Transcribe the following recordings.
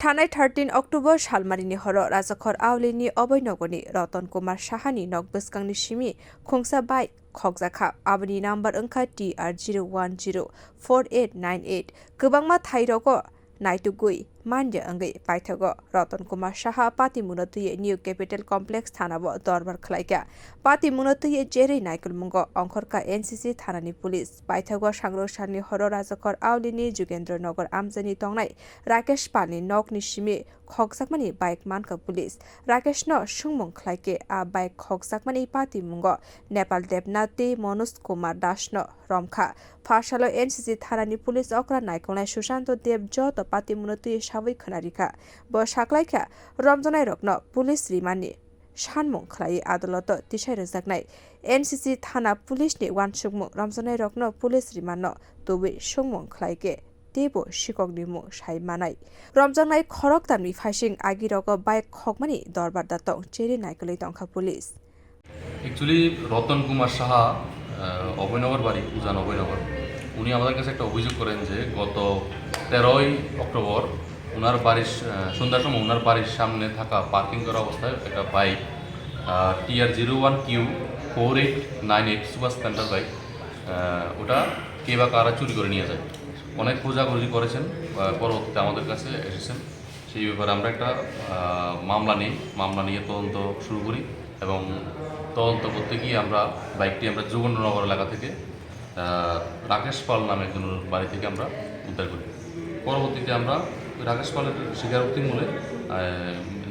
थानाय 13 अक्टोबर सालमारिनि हर राजाखर आवलिनि अभयनगरनि रतन कुमार साहानि नक बसकांनि सिमि खुंसा बाइक खगजाखा आबनि नाम्बार अंखा TR0104898 गोबांमा थाइरगो नाइटुगुई मान्य अंगै पाइथगो रतन कुमार साहा पाति मुनतुये न्यू कैपिटल कम्प्लेक्स थानाबो दरबार खलाइका पाति मुनतुये जेरै नाइकुलमुंगो अंखरका एनसीसी थानानि पुलिस पाइथगो सांग्रसानि हर राजाखर आवलिनि जुगेन्द्र नगर आमजानि तंनाय राकेश पालनि नकनि सिमि खगजाकमानि बाइक मानका पुलिस राकेश न सुंमुं खलाइके आ बाइक खगजाकमानि पाति मुंगो नेपाल देवनाथी मनोज कुमार दास न romkha फारसालो एनसीसी थानानि पुलिस अक्रा नायखंनाय सुशांत देव जत पाति मुनतुये साबै खनारिखा ब साख्लाइखा रमजानाय रकन पुलिस रिमाननि सानमुं खलायै आदालत तिसाय रोजाकनाय एनसीसी थाना पुलिसनि वानसुकमुं रमजानाय रकन पुलिस रिमानन तुबै सुंमुं खलायके तेबो sikokनि मुं सायमानाय रमजानाय खरक दामनि फाइसिं आगिरग बाइक खगमानि दरबार दातं चेरि नायकलै तंखा पुलिस एक्चुअली রতন কুমার সাহা অভয়নগর বাড়ি উজান অভয়নগর উনি আমাদের কাছে একটা অভিযোগ করেন যে গত 13ই অক্টোবর ওনার বাড়ির সন্ধ্যার সময় ওনার বাড়ির সামনে থাকা পার্কিং করা অবস্থায় একটা bike TR01Q4898 super Splendor bike ওটা কে বা কারা চুরি করে নিয়ে যায়। অনেক খোঁজাখুঁজি করেছেন, পরবর্তীতে আমাদের কাছে এসেছেন। সেই ব্যাপারে আমরা একটা মামলা নিয়ে তদন্ত শুরু করি এবং তদন্ত করতে গিয়ে আমরা বাইকটি যোগেন্দ্রনগর এলাকা থেকে রাকেশ পাল নামে একজনের বাড়ি থেকে আমরা উদ্ধার করি। পরবর্তীতে আমরা রাকেশ পালের স্বীকারোক্তি মূলে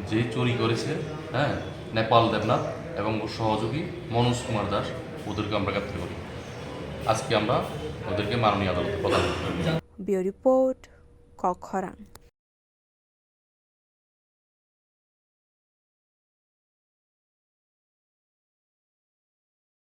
যে চুরি করেছে নেপাল দেবনাথ এবং সহযোগী মনোজ কুমার দাস ওদেরকে আমরা গ্রেপ্তার করি। আজকে আমরা ওদেরকে মাননীয় আদালতে প্রদান করি। Bureau report খরাং।